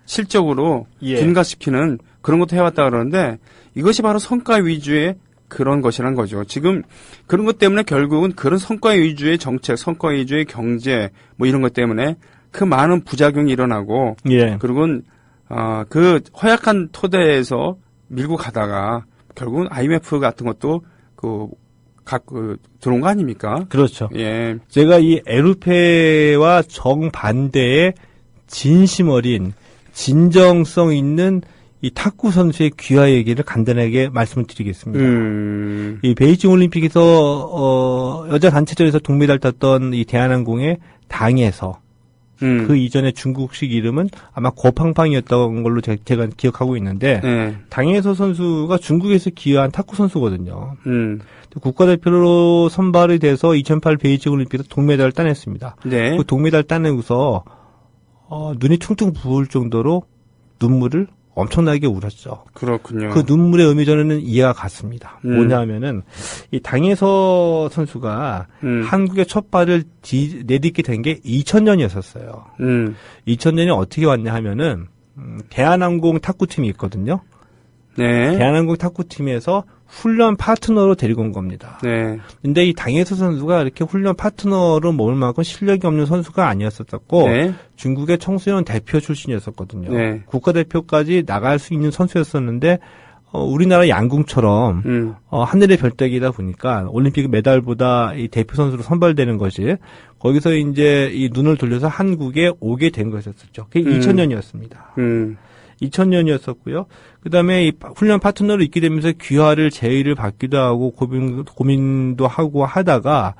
실적으로 둔가시키는 그런 것도 해왔다 그러는데 이것이 바로 성과 위주의 그런 것이란 거죠. 지금 그런 것 때문에 결국은 그런 성과 위주의 정책, 성과 위주의 경제 뭐 이런 것 때문에 그 많은 부작용이 일어나고 그리고는 그 허약한 토대에서 밀고 가다가 결국은 IMF 같은 것도 들어온 거 아닙니까? 그렇죠. 예. 제가 이 에르페와 정반대의 진심 어린, 진정성 있는 이 탁구 선수의 귀화 얘기를 간단하게 말씀을 드리겠습니다. 이 베이징 올림픽에서 여자 단체전에서 동메달 땄던 이 대한항공의 당에서 그 이전에 중국식 이름은 아마 고팡팡이었던 걸로 제가 기억하고 있는데 당에서 선수가 중국에서 기여한 탁구 선수거든요. 국가대표로 선발이 돼서 2008 베이징 올림픽에서 동메달을 따냈습니다. 네. 그 동메달 따내고서 눈이 퉁퉁 부을 정도로 눈물을 엄청나게 울었죠. 그렇군요. 그 눈물의 의미 저는 이해가 갔습니다. 뭐냐면은 이 당에서 선수가 한국의 첫 발을 내딛게 된 게 2000년이었었어요. 2000년이 어떻게 왔냐 하면은 대한항공 탁구팀이 있거든요. 네. 대한항공 탁구팀에서 훈련 파트너로 데리고 온 겁니다. 네. 근데 이 당에서 선수가 이렇게 훈련 파트너로 모을 만큼 실력이 없는 선수가 아니었었고 네. 중국의 청소년 대표 출신이었었거든요. 네. 국가대표까지 나갈 수 있는 선수였었는데 우리나라 양궁처럼 하늘의 별따기다 보니까 올림픽 메달보다 이 대표 선수로 선발되는 것이 거기서 이제 이 눈을 돌려서 한국에 오게 된 것이었었죠. 그게 2000년이었습니다. 2000년이었었고요. 그 다음에 이 훈련 파트너로 있게 되면서 귀화를 제의를 받기도 하고 고민도 하고 하다가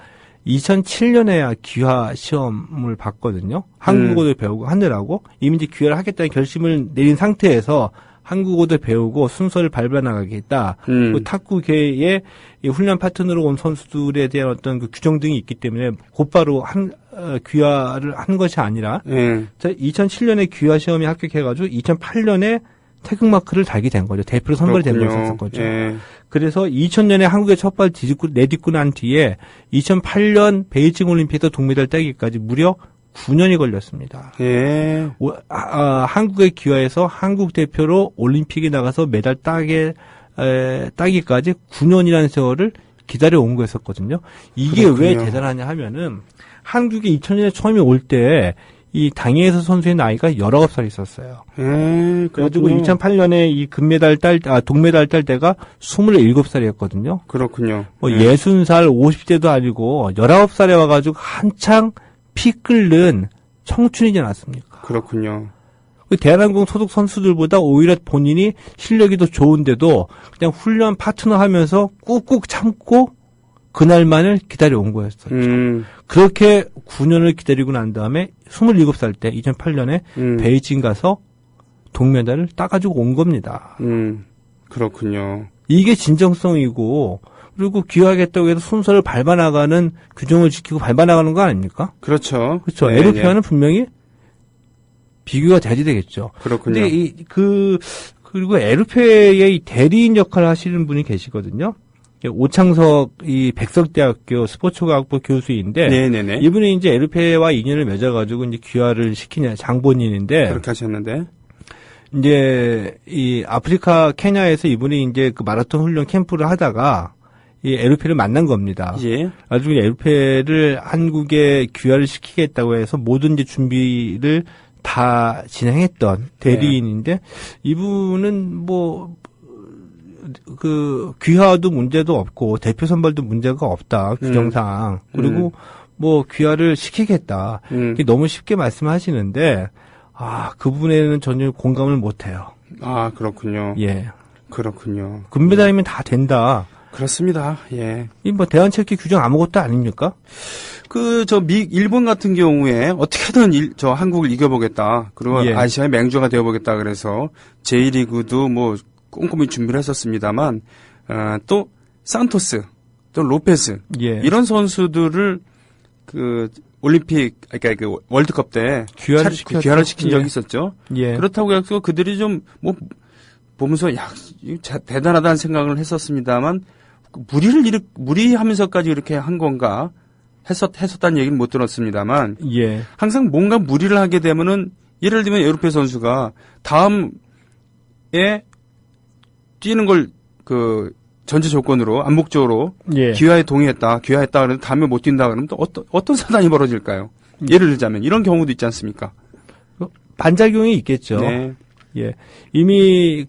2007년에야 귀화 시험을 봤거든요. 한국어도 배우고 하느라고 이미 이제 귀화를 하겠다는 결심을 내린 상태에서 한국어도 배우고 순서를 밟아 나가겠다. 그 탁구계의 이 훈련 파트너로 온 선수들에 대한 어떤 그 규정 등이 있기 때문에 곧바로 귀화를 한 것이 아니라 2007년에 귀화 시험에 합격해가지고 2008년에 태극마크를 달게 된 거죠. 대표로 선발이 된 것이었던 거죠. 그래서 2000년에 한국에 첫발 내딛고 난 뒤에 2008년 베이징 올림픽에서 동메달 따기까지 무려 9년이 걸렸습니다. 한국에 귀화해서 한국 대표로 올림픽에 나가서 메달 따기까지 9년이라는 세월을 기다려 온 거였었거든요. 이게 그렇군요. 왜 대단하냐 하면은 한국에 2000년에 처음에 올 때 이 당에서 선수의 나이가 19살 있었어요. 그래가지고 2008년에 이 동메달 딸 때가 27살이었거든요. 그렇군요. 60살, 50대도 아니고 19살에 와가지고 한창 피 끓는 청춘이지 않았습니까? 그렇군요. 대한항공 소속 선수들보다 오히려 본인이 실력이 더 좋은데도 그냥 훈련 파트너 하면서 꾹꾹 참고 그날만을 기다려온 거였었죠. 그렇게 9년을 기다리고 난 다음에 27살 때 2008년에 베이징 가서 동메달을 따가지고 온 겁니다. 그렇군요. 이게 진정성이고 그리고 귀화하겠다고 해서 순서를 밟아나가는 규정을 지키고 밟아나가는 거 아닙니까? 그렇죠. 그렇죠. 네, 에르페아는 분명히 비교가 대지되겠죠. 그렇군요. 근데 그리고 에르페의 이 대리인 역할을 하시는 분이 계시거든요. 오창석 이 백석대학교 스포츠과학부 교수인데 네네네. 이분이 이제 에르페와 인연을 맺어가지고 이제 귀화를 시키냐 장본인인데 그렇게 하셨는데 이제 이 아프리카 케냐에서 이분이 이제 그 마라톤 훈련 캠프를 하다가 이 에르페를 만난 겁니다. 예. 나중에 에르페를 한국에 귀화를 시키겠다고 해서 모든 이제 준비를 다 진행했던 대리인인데 이분은 귀화도 문제도 없고 대표 선발도 문제가 없다 규정상 그리고 귀화를 시키겠다 이게 너무 쉽게 말씀하시는데 그 부분에는 전혀 공감을 못해요. 그렇군요. 예, 그렇군요. 금메달이면 다 된다. 그렇습니다. 예. 이 대한체육회 규정 아무것도 아닙니까? 일본 같은 경우에 어떻게든 한국을 이겨보겠다. 그리고 아시아의 맹주가 되어보겠다. 그래서 J리그도 꼼꼼히 준비를 했었습니다만, 또, 산토스, 또 로페스, 이런 선수들을, 올림픽, 그러니까 월드컵 때, 귀화를 시킨 적이 있었죠. 그렇다고 해서 그들이 보면서, 대단하다는 생각을 했었습니다만, 무리하면서까지 이렇게 한 건가, 했었다는 얘기는 못 들었습니다만, 항상 뭔가 무리를 하게 되면은, 예를 들면 에우로페 선수가 다음에 뛰는 걸 전제 조건으로 암묵적으로 귀화에 동의했다. 그러면 다음에 못 뛴다 그러면 또 어떤 사단이 벌어질까요? 예를 들자면 이런 경우도 있지 않습니까? 반작용이 있겠죠. 네. 예. 이미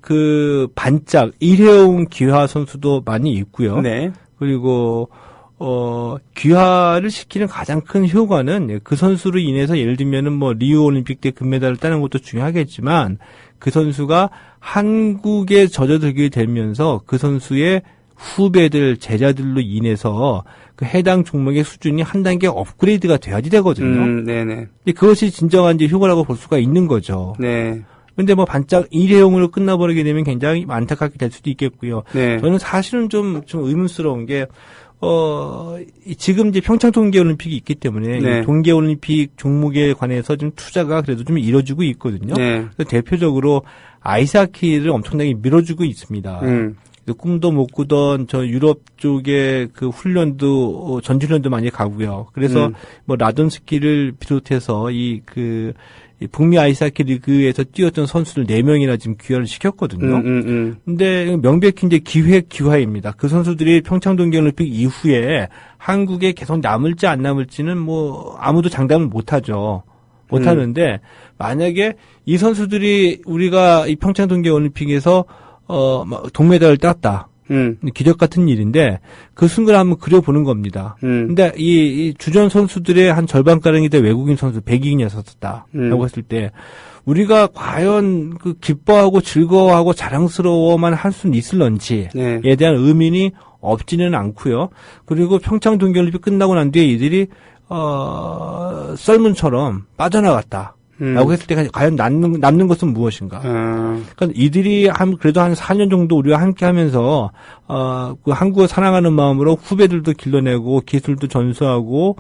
반짝 일회용 귀화 선수도 많이 있고요. 네. 그리고 귀화를 시키는 가장 큰 효과는 그 선수로 인해서 예를 들면은 뭐 리우 올림픽 때 금메달을 따는 것도 중요하겠지만 그 선수가 한국에 젖어들게 되면서 그 선수의 후배들, 제자들로 인해서 그 해당 종목의 수준이 한 단계 업그레이드가 돼야지 되거든요. 네네. 그것이 진정한 이제 효과라고 볼 수가 있는 거죠. 네. 근데 뭐 반짝 일회용으로 끝나버리게 되면 굉장히 안타깝게 될 수도 있겠고요. 네. 저는 사실은 좀 의문스러운 게, 지금 이제 평창 동계올림픽이 있기 때문에 네. 이 동계올림픽 종목에 관해서 좀 투자가 그래도 좀 이루어지고 있거든요. 네. 그래서 대표적으로 아이스하키를 엄청나게 밀어주고 있습니다. 꿈도 못 꾸던 저 유럽 쪽에 그 훈련도 전지훈련도 많이 가고요. 그래서 뭐 라돈스키를 비롯해서 이 북미 아이스하키 리그에서 뛰었던 선수들 4명이나 지금 귀화를 시켰거든요. 근데 명백히 이제 기회입니다. 그 선수들이 평창 동계올림픽 이후에 한국에 계속 남을지 안 남을지는 뭐 아무도 장담을 못 하죠. 못 하는데 만약에 이 선수들이 우리가 이 평창 동계올림픽에서 동메달을 땄다. 기적 같은 일인데 그 순간을 한번 그려보는 겁니다. 근데 이 주전 선수들의 한 절반가량이 다 외국인 선수 100인이었었다라고 했을 때 우리가 과연 그 기뻐하고 즐거워하고 자랑스러워만 할 수는 있을런지에 네. 대한 의문이 없지는 않고요. 그리고 평창 동계올림픽 끝나고 난 뒤에 이들이 썰문처럼 빠져나갔다. 라고 했을 때 과연 남는 것은 무엇인가? 그러니까 이들이 그래도 한 4년 정도 우리와 함께 하면서 그 한국을 사랑하는 마음으로 후배들도 길러내고 기술도 전수하고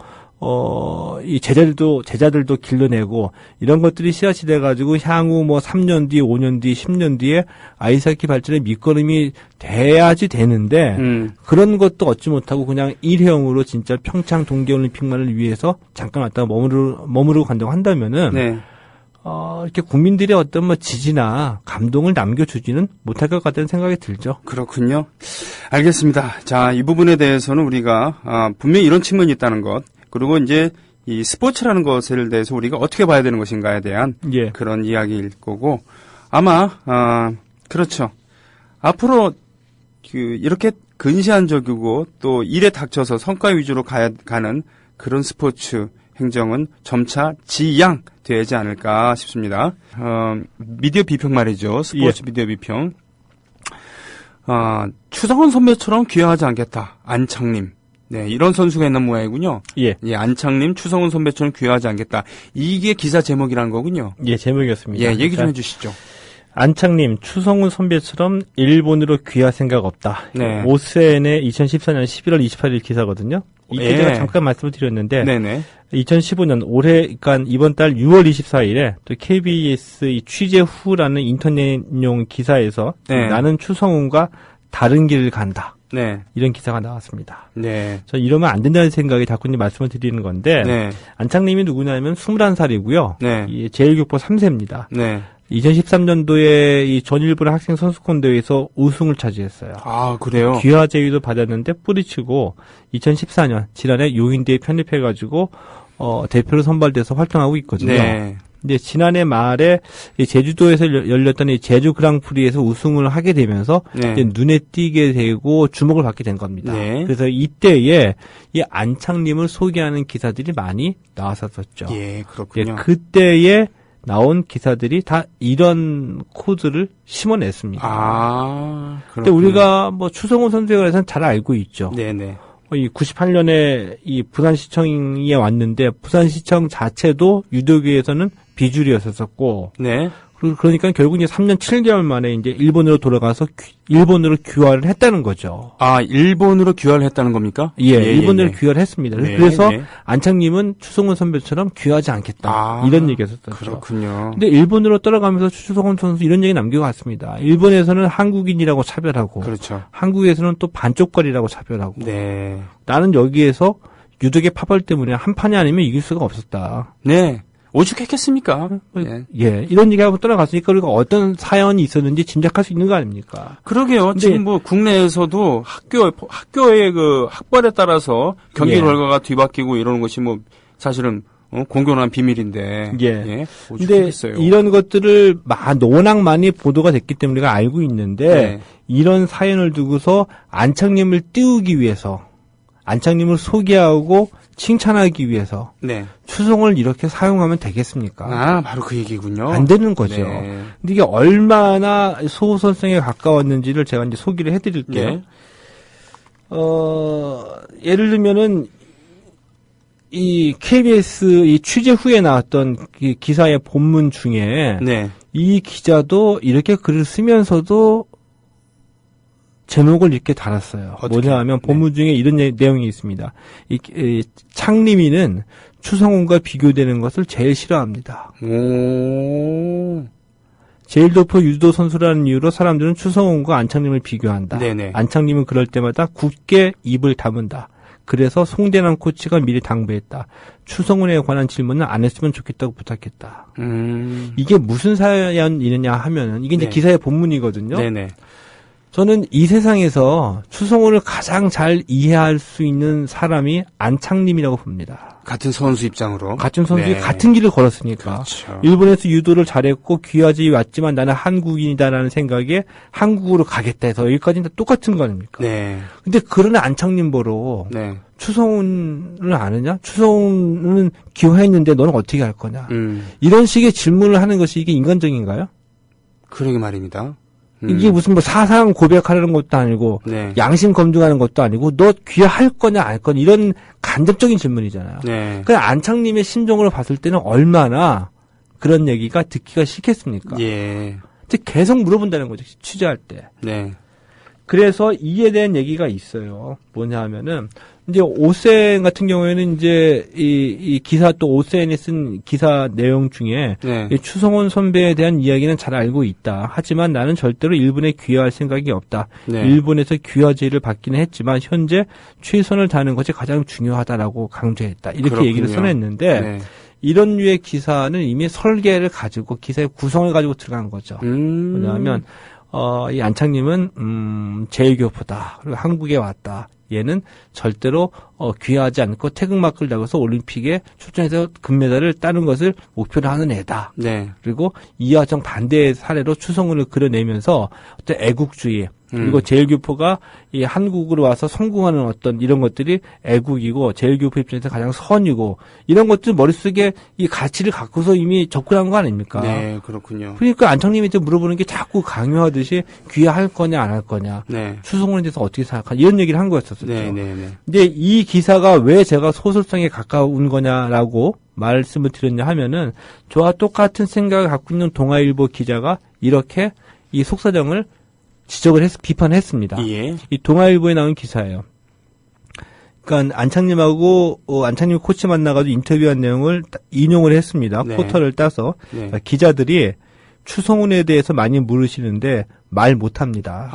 이 제자들도 길러내고 이런 것들이 씨앗이 돼가지고 향후 뭐 3년 뒤, 5년 뒤, 10년 뒤에 아이스하키 발전의 밑거름이 돼야지 되는데 그런 것도 얻지 못하고 그냥 일회용으로 진짜 평창 동계올림픽만을 위해서 잠깐 왔다가 머무르고 간다고 한다면은 네. 이렇게 국민들의 어떤 뭐 지지나 감동을 남겨주지는 못할 것 같다는 생각이 들죠. 그렇군요. 알겠습니다. 자, 이 부분에 대해서는 우리가 분명히 이런 측면이 있다는 것, 그리고 이제 이 스포츠라는 것에 대해서 우리가 어떻게 봐야 되는 것인가에 대한 예. 그런 이야기일 거고, 아마 그렇죠. 앞으로 이렇게 근시안적이고 또 일에 닥쳐서 성과 위주로 가는 그런 스포츠 행정은 점차 지양되지 않을까 싶습니다. 미디어 비평 말이죠. 스포츠 미디어 비평. 추성훈 선배처럼 귀화하지 않겠다. 안창림. 네, 이런 선수가 있는 모양이군요. 예. 예, 안창림, 추성훈 선배처럼 귀화하지 않겠다. 이게 기사 제목이라는 거군요. 예, 제목이었습니다. 예, 얘기 좀 해주시죠. 안창림, 추성훈 선배처럼 일본으로 귀화 생각 없다. 네. 오스엔의 2014년 11월 28일 기사거든요. 이 예. 제가 잠깐 말씀을 드렸는데, 네네. 2015년 올해, 그러니까 이번 달 6월 24일에 또 KBS 이 취재 후라는 인터넷용 기사에서 네. 나는 추성훈과 다른 길을 간다. 네. 이런 기사가 나왔습니다. 네. 저 이러면 안 된다는 생각이 자꾸 말씀을 드리는 건데, 네. 안창림이 누구냐면 21살이고요. 네. 제1교포 3세입니다. 네. 2013년도에 이 전일부라 학생 선수권 대회에서 우승을 차지했어요. 아, 그래요? 귀화 제의도 받았는데 뿌리치고 2014년 지난해 용인대에 편입해가지고 대표로 선발돼서 활동하고 있거든요. 네. 근데 지난해 말에 이 제주도에서 열렸던 이 제주 그랑프리에서 우승을 하게 되면서 네. 이제 눈에 띄게 되고 주목을 받게 된 겁니다. 네. 그래서 이때에 이 안창림을 소개하는 기사들이 많이 나왔었죠. 예, 그렇군요. 그때에 나온 기사들이 다 이런 코드를 심어냈습니다. 아, 그렇군요. 근데 우리가 뭐 추성훈 선수에 관해서는 잘 알고 있죠. 네네. 이 98년에 이 부산시청에 왔는데 부산시청 자체도 유도계에서는 비주류였었고, 네. 그러니까 결국 이제 3년 7개월 만에 이제 일본으로 돌아가서 일본으로 귀화를 했다는 거죠. 아, 일본으로 귀화를 했다는 겁니까? 예, 일본으로 귀화를 했습니다. 네, 그래서 네. 안창림은 추성훈 선배처럼 귀화하지 않겠다. 아, 이런 얘기였었죠. 그렇군요. 근데 일본으로 떠나가면서 추성훈 선수 이런 얘기 남겨갔습니다. 일본에서는 한국인이라고 차별하고, 그렇죠. 한국에서는 또 반쪽거리라고 차별하고, 네. 나는 여기에서 유독의 파벌 때문에 한 판이 아니면 이길 수가 없었다. 네. 오죽했겠습니까? 예. 예, 이런 얘기하고 떠나갔으니까 우리가 어떤 사연이 있었는지 짐작할 수 있는 거 아닙니까? 그러게요. 지금 뭐 국내에서도 학교의 그 학벌에 따라서 경기 예. 결과가 뒤바뀌고 이러는 것이 뭐 사실은 공공한 비밀인데. 예. 근데 오죽했겠어요. 이런 것들을 워낙 많이 보도가 됐기 때문에 우리가 알고 있는데 네. 이런 사연을 두고서 안창림을 띄우기 위해서 안창님을 소개하고 칭찬하기 위해서 네. 추성을 이렇게 사용하면 되겠습니까? 아, 바로 그 얘기군요. 안 되는 거죠. 네. 근데 이게 얼마나 소설성에 가까웠는지를 제가 이제 소개를 해드릴게요. 네. 예를 들면은 이 KBS 이 취재 후에 나왔던 기사의 본문 중에 네. 이 기자도 이렇게 글을 쓰면서도 제목을 이렇게 달았어요. 어떻게? 뭐냐 하면 본문 중에 이런 내용이 있습니다. 이 창림이는 추성훈과 비교되는 것을 제일 싫어합니다. 오. 제일도프 유도 선수라는 이유로 사람들은 추성훈과 안창림을 비교한다. 네네. 안창림은 그럴 때마다 굳게 입을 다문다. 그래서 송대남 코치가 미리 당부했다. 추성훈에 관한 질문은 안 했으면 좋겠다고 부탁했다. 이게 무슨 사연이느냐 하면은 이게 이제 네. 기사의 본문이거든요. 네네. 저는 이 세상에서 추성훈을 가장 잘 이해할 수 있는 사람이 안창림이라고 봅니다. 같은 선수 입장으로. 같은 선수가 네. 같은 길을 걸었으니까. 그렇죠. 일본에서 유도를 잘했고 귀화지 왔지만 나는 한국인이다라는 생각에 한국으로 가겠다 해서 여기까지는 다 똑같은 거 아닙니까? 네. 근데 그러나 안창림 보러 네. 추성훈을 아느냐? 추성훈은 귀화했는데 너는 어떻게 할 거냐? 음. 이런 식의 질문을 하는 것이 이게 인간적인가요? 그러게 말입니다. 이게 무슨 뭐 사상 고백하려는 것도 아니고 네. 양심 검증하는 것도 아니고 너 귀화할 거냐 안 거냐 이런 간접적인 질문이잖아요. 네. 그 안창림의 심정으로 봤을 때는 얼마나 그런 얘기가 듣기가 싫겠습니까? 예. 즉 계속 물어본다는 거죠. 취재할 때. 네. 그래서 이에 대한 얘기가 있어요. 뭐냐 하면은 이제 오센 같은 경우에는 이제 이 기사 또 오센이 쓴 기사 내용 중에 네. 이 추성훈 선배에 대한 이야기는 잘 알고 있다. 하지만 나는 절대로 일본에 귀화할 생각이 없다. 네. 일본에서 귀화제를 받기는 했지만 현재 최선을 다하는 것이 가장 중요하다라고 강조했다. 이렇게 그렇군요. 얘기를 써냈는데 네. 이런 류의 기사는 이미 설계를 가지고 기사의 구성을 가지고 들어간 거죠. 뭐냐면 이 안창님은 제일교포다. 그리고 한국에 왔다. 얘는 절대로 귀화하지 않고 태극마크를 달고서 올림픽에 출전해서 금메달을 따는 것을 목표로 하는 애다. 네. 그리고 이하정 반대의 사례로 추성훈을 그려내면서 어떤 애국주의 그리고 제일교포가 이 한국으로 와서 성공하는 어떤 이런 것들이 애국이고 제일교포 입장에서 가장 선이고 이런 것들 머릿속에 이 가치를 갖고서 이미 접근한 거 아닙니까? 네, 그렇군요. 그러니까 안창님한테 물어보는 게 자꾸 강요하듯이 귀화할 거냐 안 할 거냐 네. 추성훈에 대해서 어떻게 생각하냐 이런 얘기를 한 거였었죠. 네, 네, 네. 근데 이 기사가 왜 제가 소설성에 가까운 거냐라고 말씀을 드렸냐 하면은 저와 똑같은 생각을 갖고 있는 동아일보 기자가 이렇게 이 속사정을 지적을 비판했습니다. 예. 이 동아일보에 나온 기사예요. 그러니까 안창님하고 안창님 코치 만나가지고 인터뷰한 내용을 인용을 했습니다. 네. 포털을 따서 네. 그러니까 기자들이 추성훈에 대해서 많이 물으시는데 말 못합니다.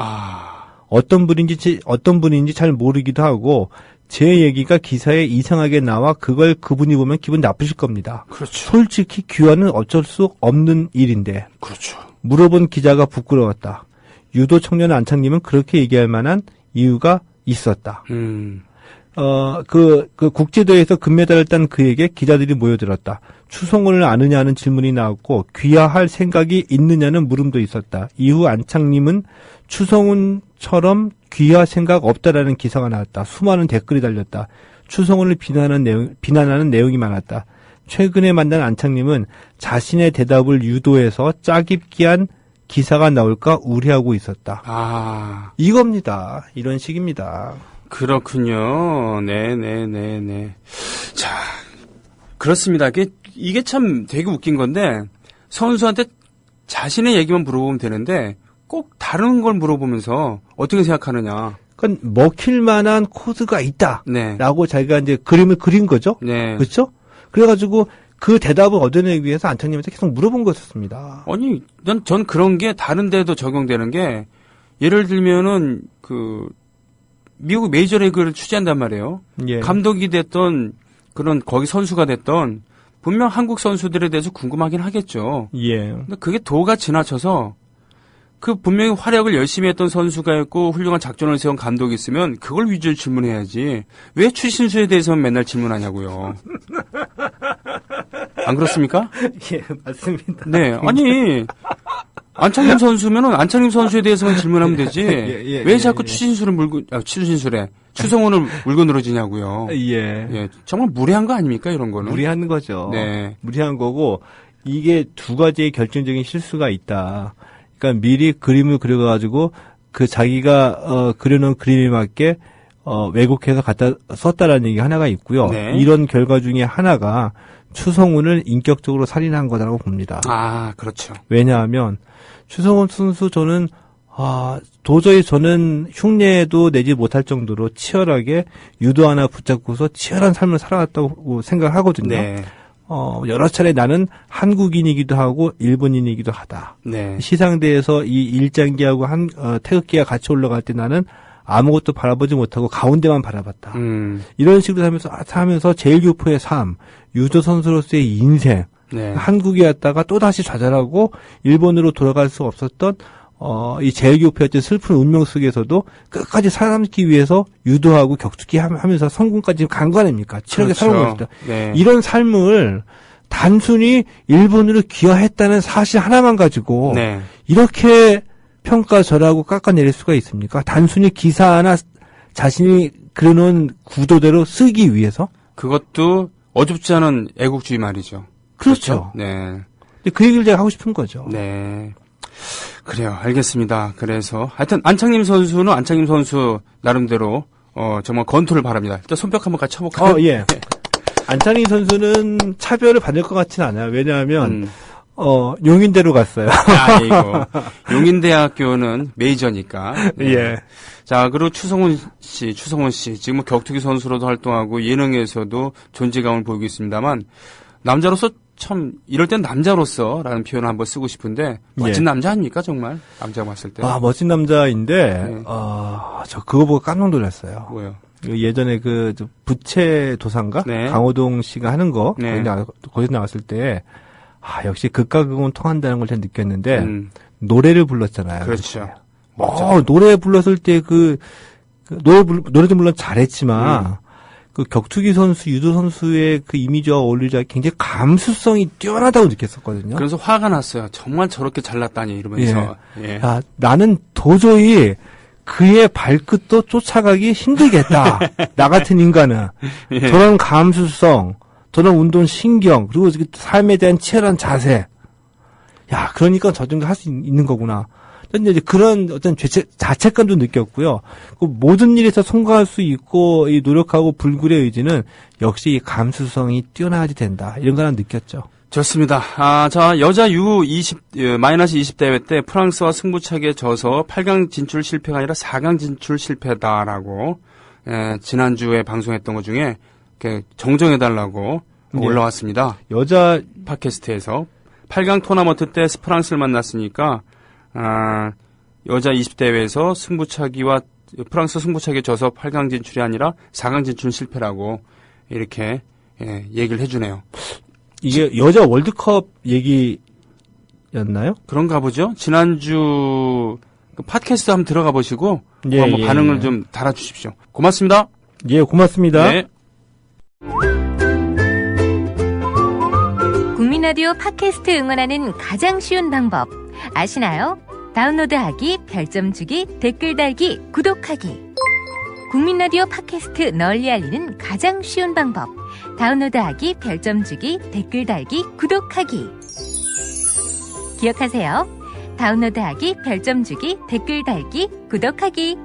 어떤 분인지 잘 모르기도 하고 제 얘기가 기사에 이상하게 나와 그걸 그분이 보면 기분 나쁘실 겁니다. 그렇죠. 솔직히 귀화는 어쩔 수 없는 일인데. 그렇죠. 물어본 기자가 부끄러웠다. 유도 청년 안창님은 그렇게 얘기할 만한 이유가 있었다. 그 국제대회에서 금메달을 딴 그에게 기자들이 모여들었다. 추성훈을 아느냐는 질문이 나왔고 귀화할 생각이 있느냐는 물음도 있었다. 이후 안창님은 추성훈처럼 귀화 생각 없다라는 기사가 나왔다. 수많은 댓글이 달렸다. 추성훈을 비난하는 내용이 많았다. 최근에 만난 안창님은 자신의 대답을 유도해서 짜깁기한 기사가 나올까 우려하고 있었다. 이겁니다. 이런 식입니다. 그렇군요. 네. 자, 그렇습니다. 이게 참 되게 웃긴 건데, 선수한테 자신의 얘기만 물어보면 되는데, 꼭 다른 걸 물어보면서 어떻게 생각하느냐. 그러니까 먹힐 만한 코드가 있다. 네. 라고 자기가 이제 그림을 그린 거죠. 네. 그렇죠? 그래가지고 그 대답을 얻어내기 위해서 안창님한테 계속 물어본 거였습니다. 아니, 전 그런 게 다른 데도 적용되는 게, 예를 들면은, 미국 메이저리그를 취재한단 말이에요. 예. 감독이 됐던, 거기 선수가 됐던, 분명 한국 선수들에 대해서 궁금하긴 하겠죠. 예. 근데 그게 도가 지나쳐서, 분명히 활약을 열심히 했던 선수가 있고, 훌륭한 작전을 세운 감독이 있으면, 그걸 위주로 질문해야지. 왜 추신수에 대해서만 맨날 질문하냐고요. 안 그렇습니까? 예, 맞습니다. 네. 안창림 선수면은 안창림 선수에 대해서만 질문하면 되지. 왜 자꾸 추성훈을 물고 늘어지냐고요. 예. 정말 무례한 거 아닙니까, 이런 거는? 무리한 거죠. 네. 무리한 거고, 이게 두 가지의 결정적인 실수가 있다. 그러니까 미리 그림을 그려가지고, 그 자기가, 그려놓은 그림에 맞게, 왜곡해서 갖다 썼다라는 얘기 하나가 있고요. 네. 이런 결과 중에 하나가 추성훈을 인격적으로 살인한 거라고 봅니다. 아, 그렇죠. 왜냐하면, 추성훈 선수 저는 도저히 저는 흉내도 내지 못할 정도로 치열하게 유도 하나 붙잡고서 치열한 삶을 살아왔다고 생각을 하거든요. 네. 여러 차례 나는 한국인이기도 하고 일본인이기도 하다. 네. 시상대에서 이 일장기하고 태극기가 같이 올라갈 때 나는 아무것도 바라보지 못하고 가운데만 바라봤다. 이런 식으로 하면서 제일교포의 삶, 유도 선수로서의 인생, 네. 한국에 왔다가 또다시 좌절하고 일본으로 돌아갈 수 없었던 이 제일교포였던 슬픈 운명 속에서도 끝까지 살아남기 위해서 유도하고 격투기 하면서 성공까지 간 거 아닙니까? 치열하게 그렇죠. 살아온 것이다. 네. 이런 삶을 단순히 일본으로 귀화했다는 사실 하나만 가지고 네. 이렇게 평가절하고 깎아내릴 수가 있습니까? 단순히 기사 하나 자신이 그려놓은 구도대로 쓰기 위해서? 그것도 어줍지 않은 애국주의 말이죠. 그렇죠. 네. 그 얘기를 제가 하고 싶은 거죠. 네. 그래요. 알겠습니다. 그래서 하여튼 안창림 선수는 안창림 선수 나름대로 정말 건투를 바랍니다. 일단 손뼉 한번 같이 쳐볼까요? 예. 안창림 선수는 차별을 받을 것 같지는 않아요. 왜냐하면 용인대로 갔어요. 아이고. 용인대학교는 메이저니까. 네. 예. 자, 그리고 추성훈 씨 지금 뭐 격투기 선수로도 활동하고 예능에서도 존재감을 보이고 있습니다만 남자로서 참 이럴 땐 남자로서라는 표현을 한번 쓰고 싶은데 멋진 남자 아닙니까 정말 남자가 봤을 때. 멋진 남자인데 네. 저 그거 보고 깜짝 놀랐어요. 뭐요? 예전에 부채 도산가 네. 강호동 씨가 하는 거 네. 거기서 나왔을 때 역시 극과 극은 통한다는 걸 제가 느꼈는데 노래를 불렀잖아요. 그렇죠. 노래 불렀을 때 노래도 물론 잘했지만 그 격투기 선수, 유도 선수의 그 이미지와 어울리자 굉장히 감수성이 뛰어나다고 느꼈었거든요. 그래서 화가 났어요. 정말 저렇게 잘났다니 이러면서. 예. 나는 도저히 그의 발끝도 쫓아가기 힘들겠다. 나 같은 인간은. 예. 저런 감수성, 저런 운동 신경, 그리고 삶에 대한 치열한 자세. 그러니까 저 정도 할 수 있는 거구나. 이제 그런 어떤 자책감도 느꼈고요. 그 모든 일에서 성공할 수 있고 이 노력하고 불굴의 의지는 역시 이 감수성이 뛰어나야지 된다. 이런 거 하나 느꼈죠. 좋습니다. 자, 여자 마이너스 20 대회 때 프랑스와 승부차기에 져서 8강 진출 실패가 아니라 4강 진출 실패다라고 지난주에 방송했던 것 중에 정정해달라고 올라왔습니다. 여자 팟캐스트에서 8강 토너먼트 때 프랑스를 만났으니까 여자 20대회에서 프랑스 승부차기에 져서 8강 진출이 아니라 4강 진출 실패라고 이렇게 얘기를 해주네요. 이게 여자 월드컵 얘기였나요? 그런가 보죠. 지난주 팟캐스트 한번 들어가 보시고 한번 반응을 좀 달아주십시오. 고맙습니다. 예, 고맙습니다. 네. 국민라디오 팟캐스트 응원하는 가장 쉬운 방법 아시나요? 다운로드하기, 별점 주기, 댓글 달기, 구독하기. 국민라디오 팟캐스트 널리 알리는 가장 쉬운 방법. 다운로드하기, 별점 주기, 댓글 달기, 구독하기. 기억하세요. 다운로드하기, 별점 주기, 댓글 달기, 구독하기.